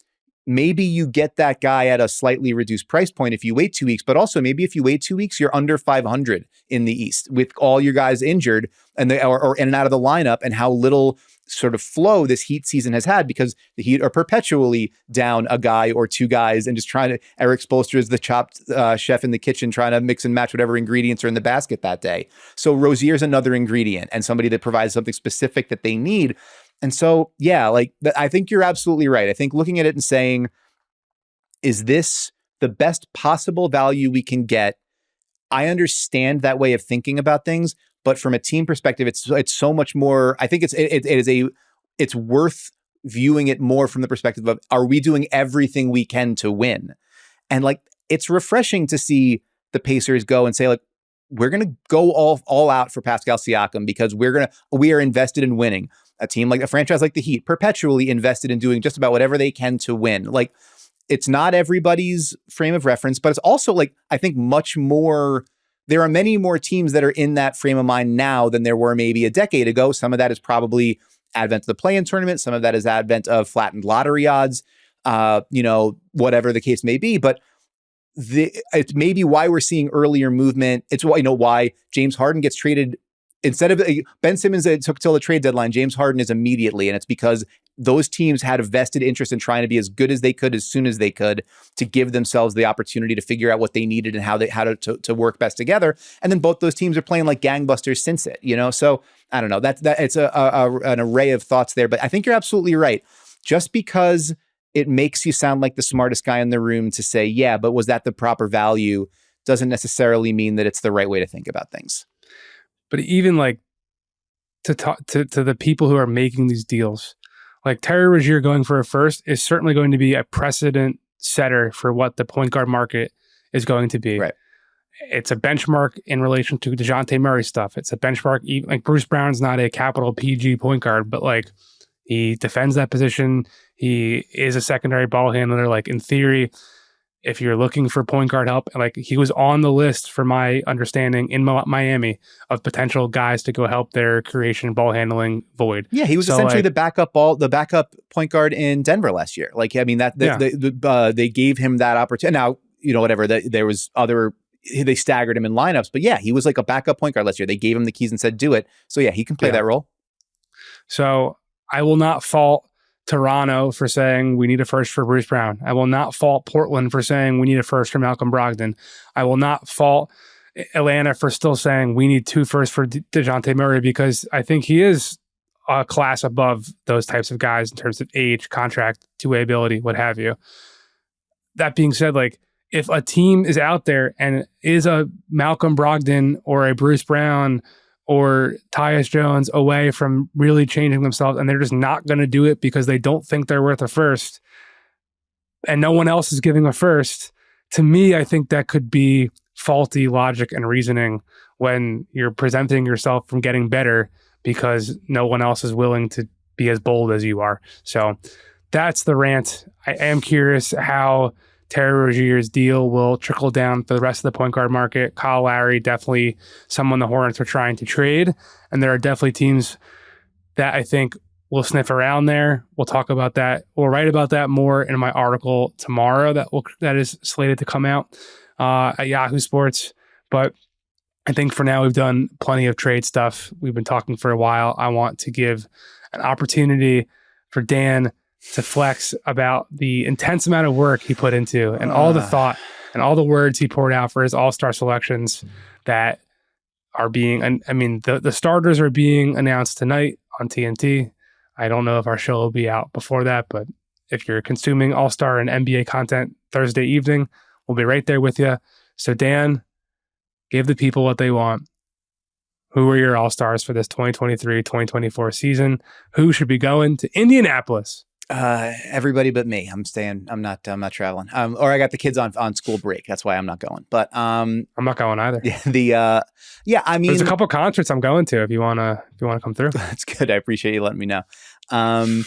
maybe you get that guy at a slightly reduced price point if you wait 2 weeks, but also maybe if you wait 2 weeks, you're under 500 in the East with all your guys injured and or in and out of the lineup, and how little sort of flow this Heat season has had, because the Heat are perpetually down a guy or 2 guys and just trying to, Eric Spoelstra is the chopped chef in the kitchen trying to mix and match whatever ingredients are in the basket that day. So Rozier's another ingredient and somebody that provides something specific that they need. And so, yeah, like I think you're absolutely right. I think looking at it and saying, is this the best possible value we can get? I understand that way of thinking about things, but from a team perspective, it's so much more. I think it's worth viewing it more from the perspective of, are we doing everything we can to win? And like, it's refreshing to see the Pacers go and say, like, we're going to go all out for Pascal Siakam because we are invested in winning. A franchise like the Heat, perpetually invested in doing just about whatever they can to win. Like, it's not everybody's frame of reference, but it's also, like, I think much more. There are many more teams that are in that frame of mind now than there were maybe a decade ago. Some of that is probably advent of the play-in tournament. Some of that is advent of flattened lottery odds, whatever the case may be. But it's maybe why we're seeing earlier movement. It's why James Harden gets traded. Instead of Ben Simmons, it took till the trade deadline. James Harden is immediately, and it's because those teams had a vested interest in trying to be as good as they could as soon as they could to give themselves the opportunity to figure out what they needed and how to work best together. And then both those teams are playing like gangbusters since it. So I don't know. That it's an array of thoughts there, but I think you're absolutely right. Just because it makes you sound like the smartest guy in the room to say, yeah, but was that the proper value, doesn't necessarily mean that it's the right way to think about things. But even like to talk to the people who are making these deals, like Terry Rozier going for a first is certainly going to be a precedent setter for what the point guard market is going to be. Right. It's a benchmark in relation to DeJounte Murray stuff. It's a benchmark. Like, Bruce Brown's not a capital PG point guard, but like, he defends that position. He is a secondary ball handler. Like, in theory, if you're looking for point guard help, like, he was on the list, for my understanding, in Miami of potential guys to go help their creation ball handling void. Yeah, he was essentially the backup point guard in Denver last year. Like, I mean, they gave him that opportunity. Now, there was they staggered him in lineups, but yeah, he was like a backup point guard last year. They gave him the keys and said, do it. So yeah, he can play that role. So I will not fault Toronto for saying we need a first for Bruce Brown. I will not fault Portland for saying we need a first for Malcolm Brogdon. I will not fault Atlanta for still saying we need 2 firsts for DeJounte Murray, because I think he is a class above those types of guys in terms of age, contract, two-way ability, what have you. That being said, like, if a team is out there and is a Malcolm Brogdon or a Bruce Brown or Tyus Jones away from really changing themselves, and they're just not going to do it because they don't think they're worth a first, and no one else is giving a first, to me, I think that could be faulty logic and reasoning when you're presenting yourself from getting better because no one else is willing to be as bold as you are. So that's the rant. I am curious how Terry Rozier's deal will trickle down for the rest of the point guard market. Kyle Lowry, definitely someone the Hornets are trying to trade. And there are definitely teams that I think will sniff around there. We'll talk about that. We'll write about that more in my article tomorrow that is slated to come out at Yahoo Sports. But I think for now, we've done plenty of trade stuff. We've been talking for a while. I want to give an opportunity for Dan to flex about the intense amount of work he put into and all the thought and all the words he poured out for his all-star selections that are being, the starters are being announced tonight on TNT. I don't know if our show will be out before that, but if you're consuming all-star and NBA content Thursday evening, we'll be right there with you. So Dan, give the people what they want. Who are your all-stars for this 2023-2024 season? Who should be going to Indianapolis? Everybody but me. I'm staying. I'm not traveling. Or I got the kids on school break. That's why I'm not going. But I'm not going either. There's a couple concerts I'm going to if you wanna come through. That's good. I appreciate you letting me know. I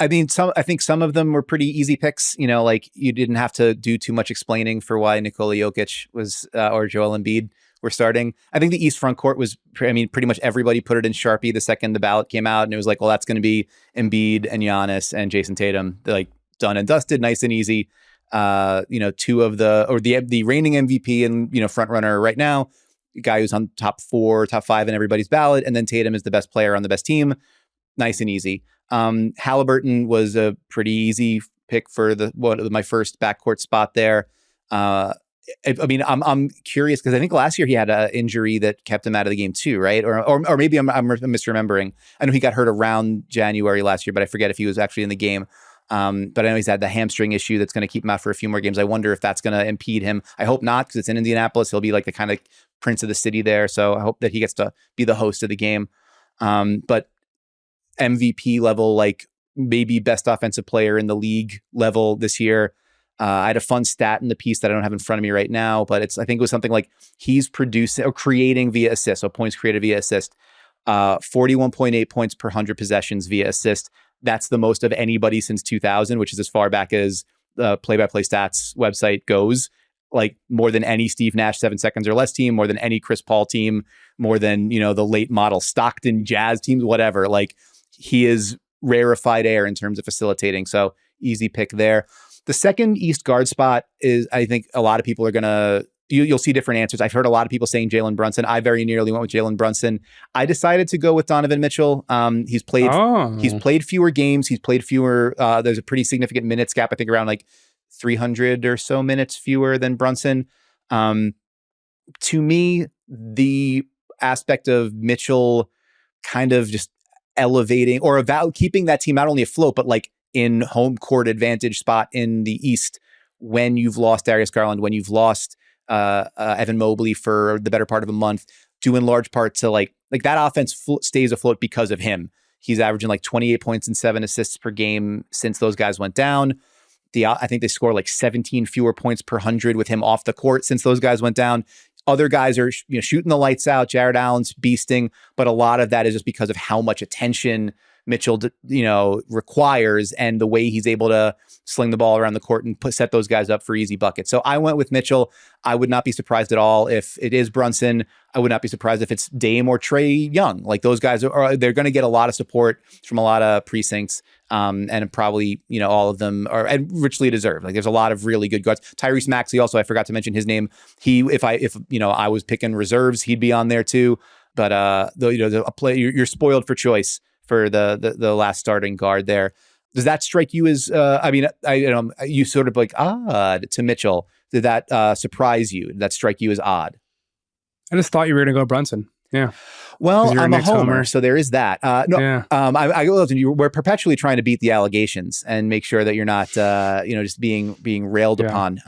think some of them were pretty easy picks. Like, you didn't have to do too much explaining for why Nikola Jokic was or Joel Embiid were starting. I think the East front court was, pretty much everybody put it in Sharpie the second the ballot came out, and it was like, well, that's going to be Embiid and Giannis and Jason Tatum. They're like done and dusted, nice and easy. Two of the reigning MVP and front runner right now, guy who's on top 4, top 5 in everybody's ballot, and then Tatum is the best player on the best team. Nice and easy. Halliburton was a pretty easy pick for my first backcourt spot there. I mean, I'm curious because I think last year he had an injury that kept him out of the game too, right? Or maybe I'm misremembering. I know he got hurt around January last year, but I forget if he was actually in the game. But I know he's had the hamstring issue that's going to keep him out for a few more games. I wonder if that's going to impede him. I hope not, because it's in Indianapolis. He'll be like the kind of prince of the city there. So I hope that he gets to be the host of the game. But MVP level, like maybe best offensive player in the league level this year. I had a fun stat in the piece that I don't have in front of me right now, but I think it was something like he's producing or creating via assist. So points created via assist, 41.8 points per 100 possessions via assist. That's the most of anybody since 2000, which is as far back as the play-by-play stats website goes. Like more than any Steve Nash 7 seconds or less team, more than any Chris Paul team, more than, the late model Stockton Jazz teams, whatever. Like he is rarefied air in terms of facilitating. So easy pick there. The second East guard spot is, I think a lot of people are going to, you'll see different answers. I've heard a lot of people saying Jalen Brunson. I very nearly went with Jalen Brunson. I decided to go with Donovan Mitchell. He's played fewer games. He's played fewer. There's a pretty significant minutes gap. I think around like 300 or so minutes fewer than Brunson. To me, the aspect of Mitchell kind of just elevating or keeping that team not only afloat, but like in home court advantage spot in the East when you've lost Darius Garland, when you've lost Evan Mobley for the better part of a month, due in large part to like that offense stays afloat because of him. He's averaging like 28 points and 7 assists per game since those guys went down. I think they score like 17 fewer points per 100 with him off the court since those guys went down. Other guys are shooting the lights out. Jared Allen's beasting, but a lot of that is just because of how much attention Mitchell, requires and the way he's able to sling the ball around the court and set those guys up for easy buckets. So I went with Mitchell. I would not be surprised at all if it is Brunson. I would not be surprised if it's Dame or Trae Young. Like those guys they're going to get a lot of support from a lot of precincts. And probably, all of them are and richly deserved. Like there's a lot of really good guards. Tyrese Maxey also, I forgot to mention his name. If I was picking reserves, he'd be on there too. But you're spoiled for choice for the last starting guard there. Does that strike you as? You sort of like odd to Mitchell. Did that surprise you? Did that strike you as odd? I just thought you were going to go Brunson. Yeah. Well, I'm a homer, so there is that. We're perpetually trying to beat the allegations and make sure that you're not, just being railed upon.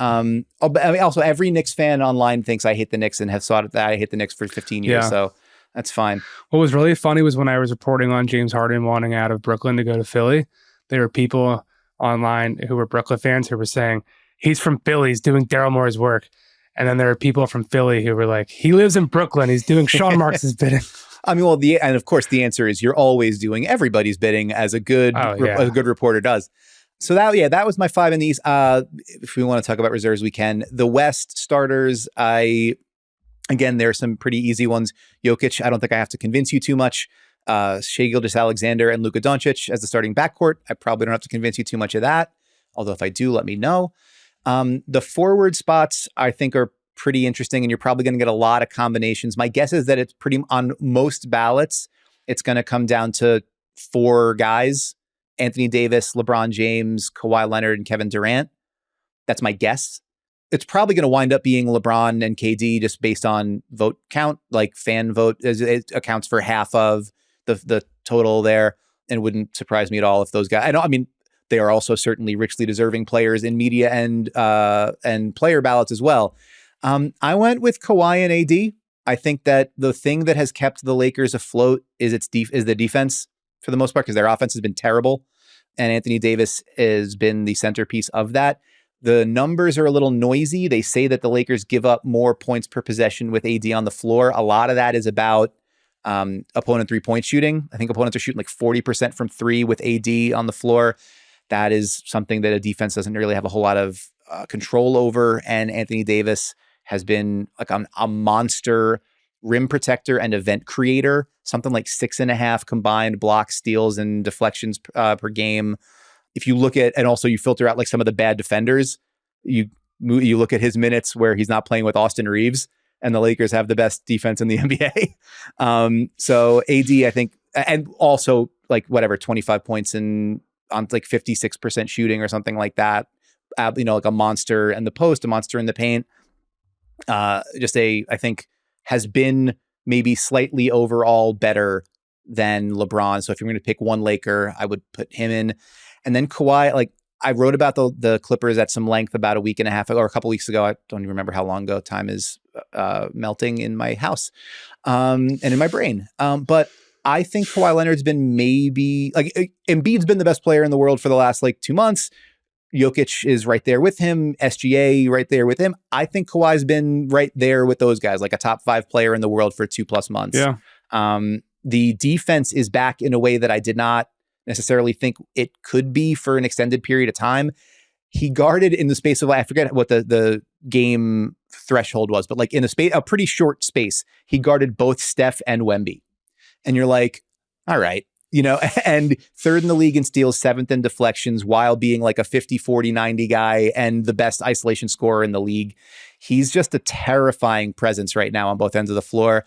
Also, every Knicks fan online thinks I hate the Knicks and have thought that I hate the Knicks for 15 years. So that's fine. What was really funny was when I was reporting on James Harden wanting out of Brooklyn to go to Philly, there were people online who were Brooklyn fans who were saying, he's from Philly, he's doing Daryl Morey's work. And then there are people from Philly who were like, he lives in Brooklyn, he's doing Sean Marks' bidding. I mean, and of course the answer is you're always doing everybody's bidding as a good reporter does. So that was my 5 in the East. If we want to talk about reserves, we can. The West starters, again, there are some pretty easy ones. Jokic, I don't think I have to convince you too much. Shai Gilgeous-Alexander and Luka Doncic as the starting backcourt. I probably don't have to convince you too much of that. Although if I do, let me know. The forward spots I think are pretty interesting, and you're probably going to get a lot of combinations. My guess is that it's on most ballots, it's going to come down to 4 guys: Anthony Davis, LeBron James, Kawhi Leonard, and Kevin Durant. That's my guess. It's probably going to wind up being LeBron and KD just based on vote count, like fan vote. It accounts for half of the total there, and wouldn't surprise me at all if those guys. They are also certainly richly deserving players in media and player ballots as well. I went with Kawhi and AD. I think that the thing that has kept the Lakers afloat is the defense for the most part, because their offense has been terrible, and Anthony Davis has been the centerpiece of that. The numbers are a little noisy. They say that the Lakers give up more points per possession with AD on the floor. A lot of that is about opponent 3-point shooting. I think opponents are shooting like 40% from 3 with AD on the floor. That is something that a defense doesn't really have a whole lot of control over. And Anthony Davis has been like a monster rim protector and event creator, something like 6.5 combined blocks, steals, and deflections per game. If you look at, and also you filter out like some of the bad defenders, you look at his minutes where he's not playing with Austin Reeves, and the Lakers have the best defense in the NBA. So AD, I think, and also like 25 points on like 56% shooting or something like that. Like a monster in the post, a monster in the paint. I think has been maybe slightly overall better than LeBron. So if you're going to pick one Laker, I would put him in. And then Kawhi, like I wrote about the Clippers at some length about a week and a half ago, or a couple weeks ago. I don't even remember how long ago. Time is melting in my house and in my brain. But I think Kawhi Leonard's been maybe like Embiid's been the best player in the world for the last like 2 months. Jokic is right there with him. SGA right there with him. I think Kawhi's been right there with those guys, like a top 5 player in the world for 2+ months. Yeah. The defense is back in a way that I did not necessarily think it could be for an extended period of time. He guarded in the space of, I forget what the game threshold was, but like in a pretty short space, he guarded both Steph and Wemby. And you're like, all right, and 3rd in the league in steals, 7th in deflections, while being like a 50, 40, 90 guy and the best isolation scorer in the league. He's just a terrifying presence right now on both ends of the floor.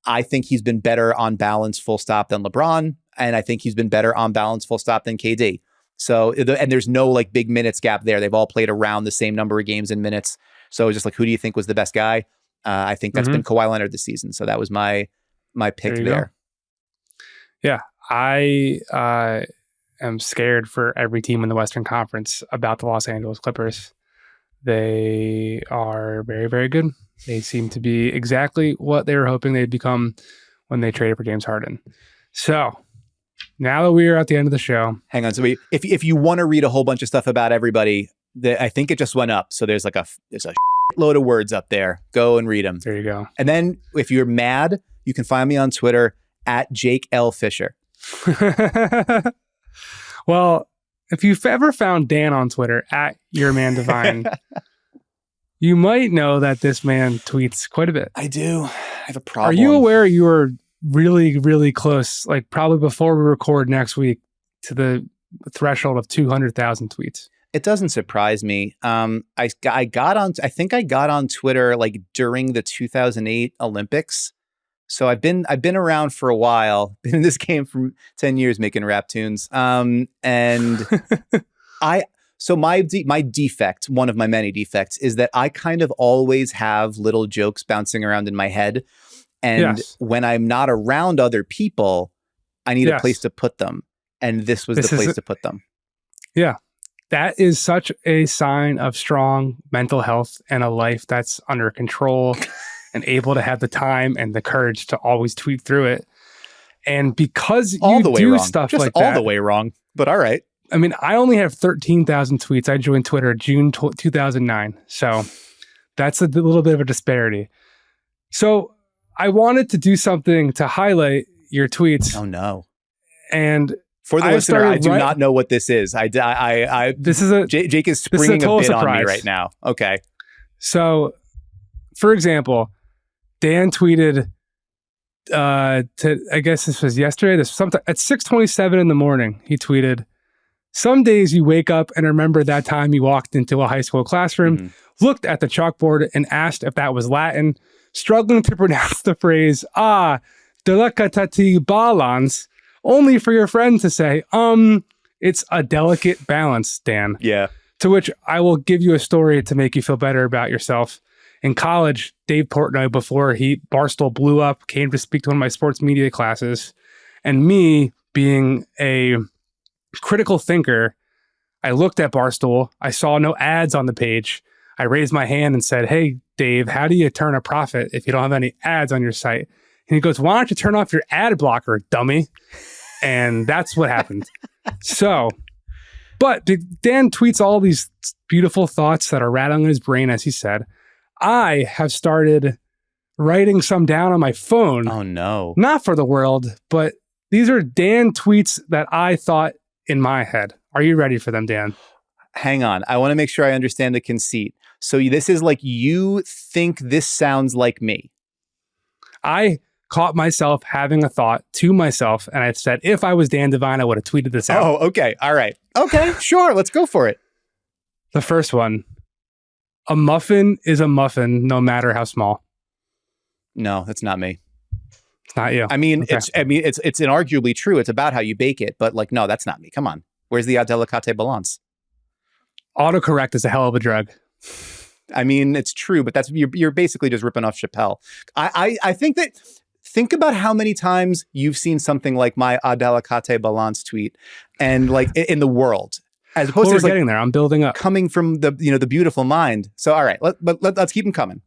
I think he's been better on balance, full stop, than LeBron. And I think he's been better on balance, full stop, than KD. So, and there's no like big minutes gap there. They've all played around the same number of games in minutes. So just like, who do you think was the best guy? I think that's been Kawhi Leonard this season. So that was my pick there. Yeah. I am scared for every team in the Western Conference about the Los Angeles Clippers. They are very, very good. They seem to be exactly what they were hoping they'd become when they traded for James Harden. So now that we are at the end of the show, hang on. So if you want to read a whole bunch of stuff about everybody, I think it just went up. So there's a load of words up there. Go and read them. There you go. And then if you're mad, you can find me on Twitter at Jake L. Fischer. Well, if you've ever found Dan on Twitter at Your Man Devine, you might know that this man tweets quite a bit. I do. I have a problem. Are you aware you are really, really close, like probably before we record next week, to the threshold of 200,000 tweets? It doesn't surprise me. I think I got on Twitter like during the 2008 Olympics. So I've been around for a while, been in this game for 10 years making rap tunes. And my defect, one of my many defects, is that I kind of always have little jokes bouncing around in my head. And when I'm not around other people, I need a place to put them. And this was the place to put them. Yeah. That is such a sign of strong mental health and a life that's under control and able to have the time and the courage to always tweet through it. And because you do stuff like that. Just all the way wrong, but all right. I mean, I only have 13,000 tweets. I joined Twitter June 2009. So that's a little bit of a disparity. So I wanted to do something to highlight your tweets. Oh, no. And for the listener, I do not know what this is. Jake is springing a bit on me right now. Okay. So, for example, Dan tweeted, I guess this was yesterday, at 6:27 in the morning, he tweeted, "Some days you wake up and remember that time you walked into a high school classroom, looked at the chalkboard and asked if that was Latin, struggling to pronounce the phrase, delicatati balance, only for your friend to say, it's a delicate balance, Dan." Yeah. To which I will give you a story to make you feel better about yourself. In college, Dave Portnoy, before Barstool blew up, came to speak to one of my sports media classes. And me, being a critical thinker, I looked at Barstool. I saw no ads on the page. I raised my hand and said, "Hey, Dave, how do you turn a profit if you don't have any ads on your site?" And he goes, "Why don't you turn off your ad blocker, dummy?" And that's what happened. But Dan tweets all these beautiful thoughts that are rattling in his brain, as he said. I have started writing some down on my phone. Oh, no. Not for the world, but these are Dan tweets that I thought in my head. Are you ready for them, Dan? Hang on. I want to make sure I understand the conceit. So this is like, you think this sounds like me. I caught myself having a thought to myself, and I said, if I was Dan Devine, I would have tweeted this out. Oh, okay. All right. Okay, sure. Let's go for it. The first one. A muffin is a muffin, no matter how small. No, that's not me. It's not you. I mean, okay. It's inarguably true. It's about how you bake it, but like, no, that's not me. Come on. Where's the delicate balance? Autocorrect is a hell of a drug. I mean, it's true, but you're basically just ripping off Chappelle. I think that, think about how many times you've seen something like my Adelicate Balance tweet and like in the world, as opposed to getting there. I'm building up, coming from the beautiful mind. So, all right, let's keep them coming.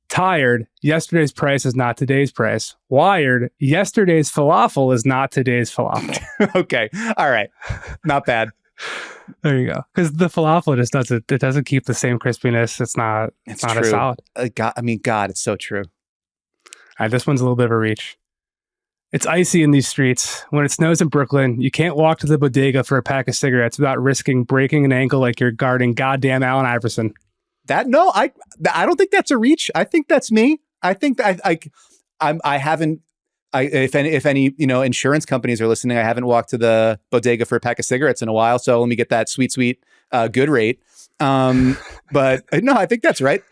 Tired. Yesterday's price is not today's price. Wired. Yesterday's falafel is not today's falafel. Okay. All right. Not bad. There you go. Because the falafel just doesn't keep the same crispiness. It's not true. as solid. God, it's so true. All right, this one's a little bit of a reach. It's icy in these streets. When it snows in Brooklyn, you can't walk to the bodega for a pack of cigarettes without risking breaking an ankle like you're guarding goddamn Allen Iverson. I don't think that's a reach. I think that's me. I think that if any insurance companies are listening, I haven't walked to the bodega for a pack of cigarettes in a while. So let me get that sweet, good rate. But no, I think that's right.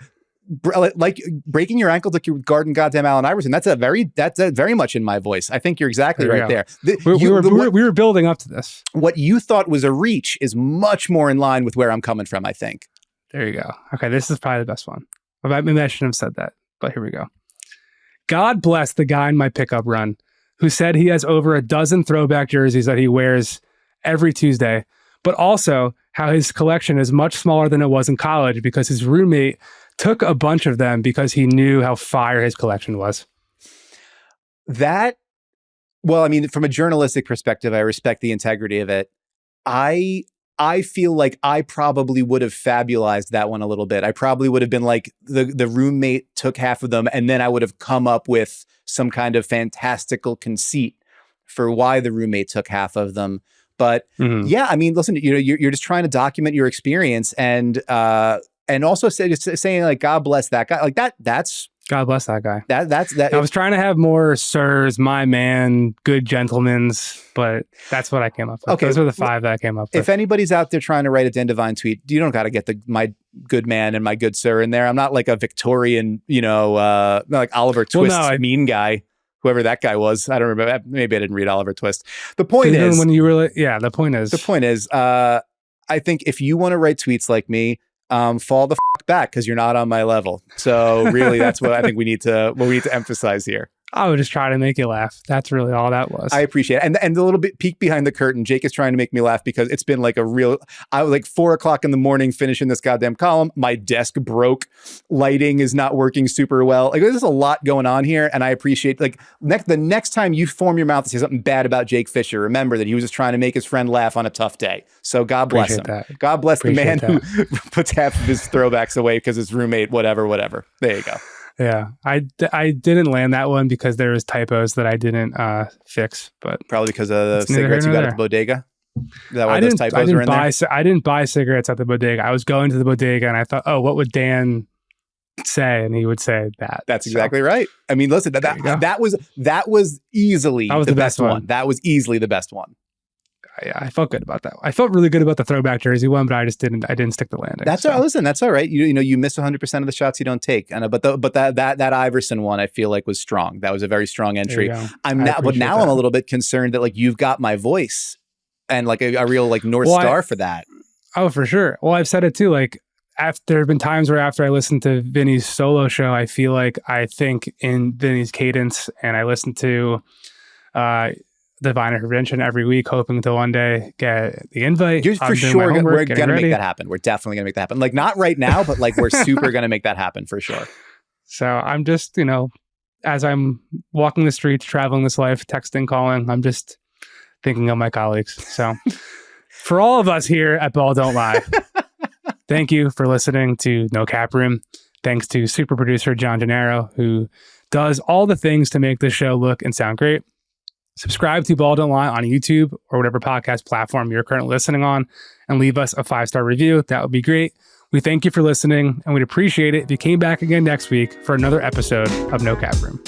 Like breaking your ankle like you're guarding goddamn Allen Iverson. That's very much in my voice. I think you're exactly right there. We were building up to this. What you thought was a reach is much more in line with where I'm coming from, I think. There you go. Okay, this is probably the best one. Maybe I shouldn't have said that, but here we go. God bless the guy in my pickup run who said he has over a dozen throwback jerseys that he wears every Tuesday, but also how his collection is much smaller than it was in college because his roommate took a bunch of them because he knew how fire his collection was. Well, I mean, from a journalistic perspective, I respect the integrity of it. I feel like I probably would have fabulized that one a little bit. I probably would have been like the roommate took half of them, and then I would have come up with some kind of fantastical conceit for why the roommate took half of them. But yeah, I mean, listen, you're just trying to document your experience and also saying like, God bless that guy. Like that's God bless that guy. That's I was trying to have more sirs, my man, good gentlemans, but that's what I came up with. Okay, those are the five that I came up with. If anybody's out there trying to write a Dan Devine tweet, you don't got to get my good man and my good sir in there. I'm not like a Victorian, not like Oliver Twist's mean guy, whoever that guy was. I don't remember. Maybe I didn't read Oliver Twist. The point is, when you were the point is, I think if you want to write tweets like me, fall the back because you're not on my level. So really, that's what I think we need to emphasize here. I would just try to make you laugh. That's really all that was. I appreciate it. And a little bit peek behind the curtain. Jake is trying to make me laugh because it's been like I was like 4:00 in the morning finishing this goddamn column. My desk broke. Lighting is not working super well. Like there's a lot going on here. And I appreciate the next time you form your mouth to say something bad about Jake Fischer, remember that he was just trying to make his friend laugh on a tough day. So God bless him. God bless the man who puts half of his throwbacks away because his roommate, whatever. There you go. Yeah, I didn't land that one because there was typos that I didn't fix, but probably because of the cigarettes you got at the bodega. Is that why those typos were in there? I didn't buy cigarettes at the bodega. I was going to the bodega and I thought, oh, what would Dan say? And he would say that. That's exactly right. I mean, listen, that was easily the best one. That was easily the best one. Yeah, I felt good about that. I felt really good about the throwback jersey one, but I didn't stick the landing. That's all right. Listen, that's all right. You miss 100% of the shots you don't take. But that Iverson one I feel like was strong. That was a very strong entry. I'm a little bit concerned that like you've got my voice and like a real like North Star for that. Oh, for sure. Well, I've said it too. Like there have been times where after I listen to Vinny's solo show, I feel like I think in Vinny's cadence, and I listen to Divine Intervention every week, hoping to one day get the invite. For sure, we're going to make that happen. We're definitely going to make that happen. Like not right now, but like we're super going to make that happen for sure. So I'm just, as I'm walking the streets, traveling this life, texting, calling, I'm just thinking of my colleagues. So for all of us here at Ball Don't Lie, thank you for listening to No Cap Room. Thanks to super producer John Gennaro, who does all the things to make this show look and sound great. Subscribe to Ball Don't Lie on YouTube or whatever podcast platform you're currently listening on and leave us a 5-star review. That would be great. We thank you for listening and we'd appreciate it if you came back again next week for another episode of No Cap Room.